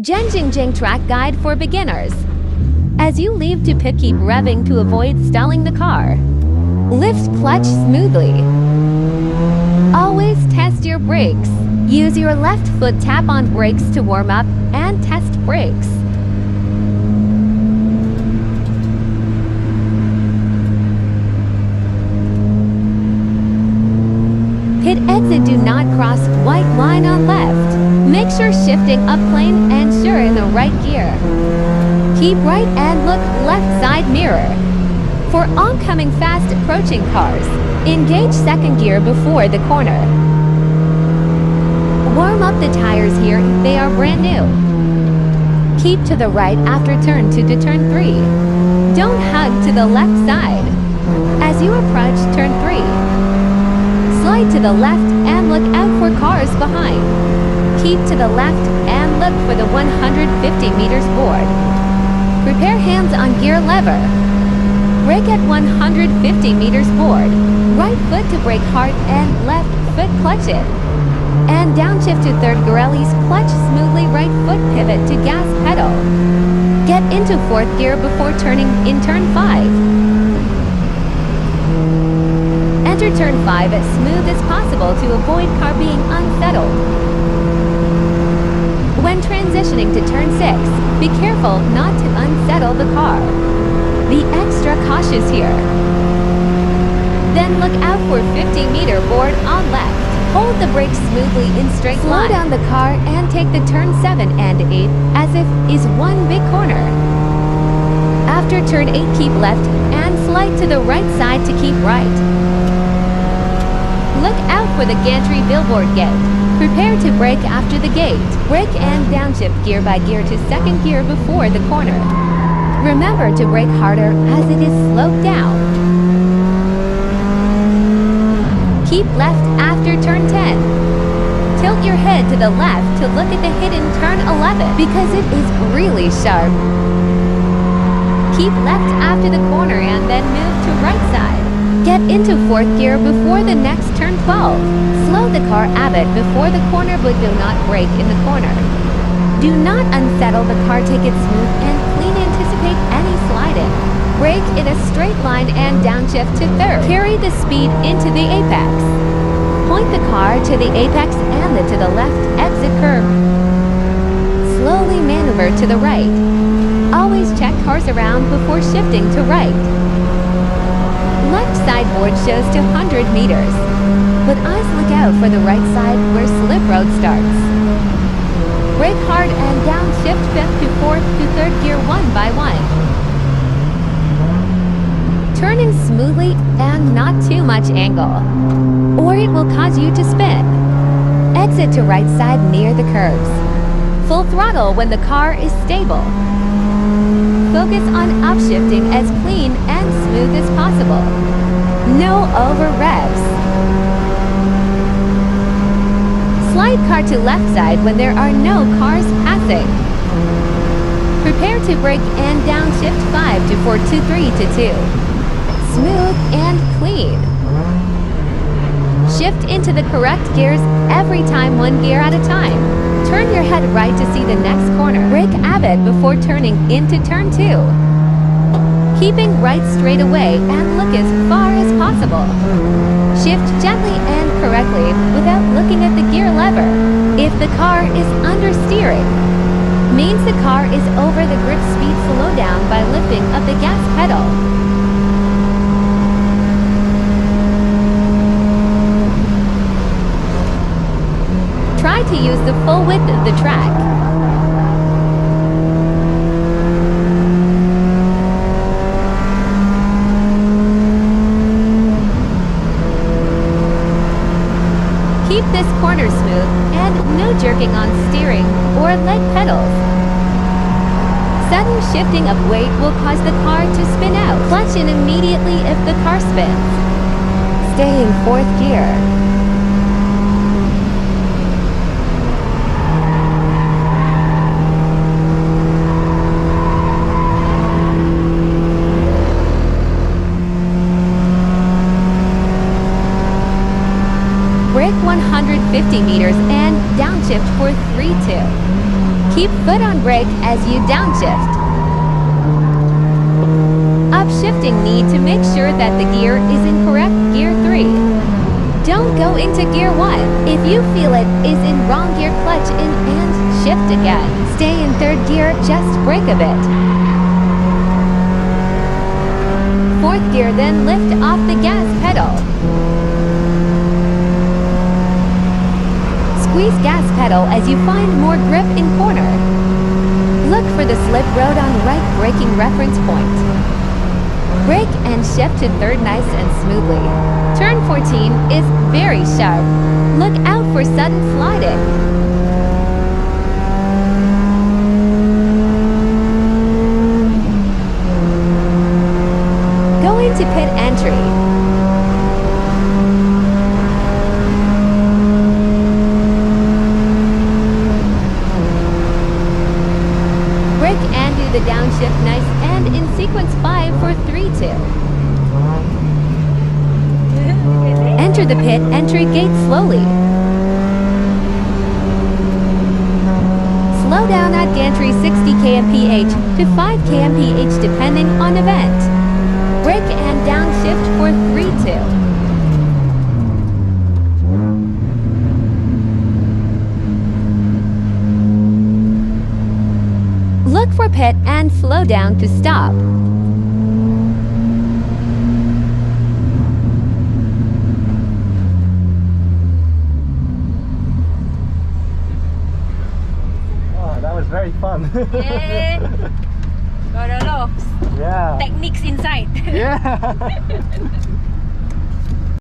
Genjingjing Track Guide for Beginners. As you leave to pit, keep revving to avoid stalling the car. Lift clutch smoothly. Always test your brakes. Use your left foot tap on brakes to warm up and test brakes. Pit exit, do not cross white line on left. Make sure shifting up plane and sure in the right gear. Keep right and look left side mirror. For oncoming fast approaching cars, engage second gear before the corner. Warm up the tires here, they are brand new. Keep to the right after turn 2 to turn 3. Don't hug to the left side. As you approach turn 3, slide to the left and look out for cars behind. Keep to the left and look for the 150 meters board. Prepare hands on gear lever. Brake at 150 meters board. Right foot to brake hard and left foot clutch it. And downshift to third Pirelli's clutch smoothly, right foot pivot to gas pedal. Get into fourth gear before turning in turn 5. Enter turn 5 as smooth as possible to avoid car being unsettled. When transitioning to turn 6, be careful not to unsettle the car. Be extra cautious here. Then look out for 50-meter board on left. Hold the brake smoothly in straight line. Slow down the car and take the turn 7 and 8 as if is one big corner. After turn 8, keep left and slide to the right side to keep right. Look out for the gantry billboard gate. Prepare to brake after the gate. Brake and downshift gear by gear to second gear before the corner. Remember to brake harder as it is sloped down. Keep left after turn 10. Tilt your head to the left to look at the hidden turn 11 because it is really sharp. Keep left after the corner and then move to right side. Get into fourth gear before the next turn 12. Slow the car a bit before the corner but do not brake in the corner. Do not unsettle the car, take it smooth and clean, anticipate any sliding. Brake in a straight line and downshift to third. Carry the speed into the apex. Point the car to the apex and then to the left exit curve. Slowly maneuver to the right. Always check cars around before shifting to right. Left side board shows to 100 meters, but eyes look out for the right side where slip road starts. Brake hard and downshift fifth to fourth to third gear one by one. Turning smoothly and not too much angle, or it will cause you to spin. Exit to right side near the curves. Full throttle when the car is stable. Focus on upshifting as clean and smooth as possible. No over revs. Slide car to left side when there are no cars passing. Prepare to brake and downshift 5 to 4 to 3 to 2. Smooth and clean. Shift into the correct gears every time, one gear at a time. Turn your head right to see the next corner. Brake a bit before turning into turn 2. Keeping right straight away and look as far as possible. Shift gently and correctly without looking at the gear lever. If the car is understeering, means the car is over the grip speed, slow down by lifting up the gas pedal. Try to use the full width of the track. Keep this corner smooth and no jerking on steering or leg pedals. Sudden shifting of weight will cause the car to spin out. Clutch in immediately if the car spins. Stay in fourth gear. Brake 150 meters and downshift for 3-2. Keep foot on brake as you downshift. Upshifting need to make sure that the gear is in correct gear 3. Don't go into gear 1. If you feel it is in wrong gear, clutch in and shift again. Stay in 3rd gear, just brake a bit. 4th gear, then lift off the gas pedal. Squeeze gas pedal as you find more grip in corner. Look for the slip road on right braking reference point. Brake and shift to 3rd nice and smoothly. Turn 14 is very sharp. Look out for sudden sliding. Go into pit entry. Brake and do the downshift nice and in sequence 5 for 3-2. Enter the pit entry gate slowly. Slow down at gantry 60 kmph to 5 kmph depending on event. Brake and downshift for 3-2. Look for pit and slow down to stop. Oh, that was very fun. Yeah. Got a lot of Yeah. techniques inside. Yeah.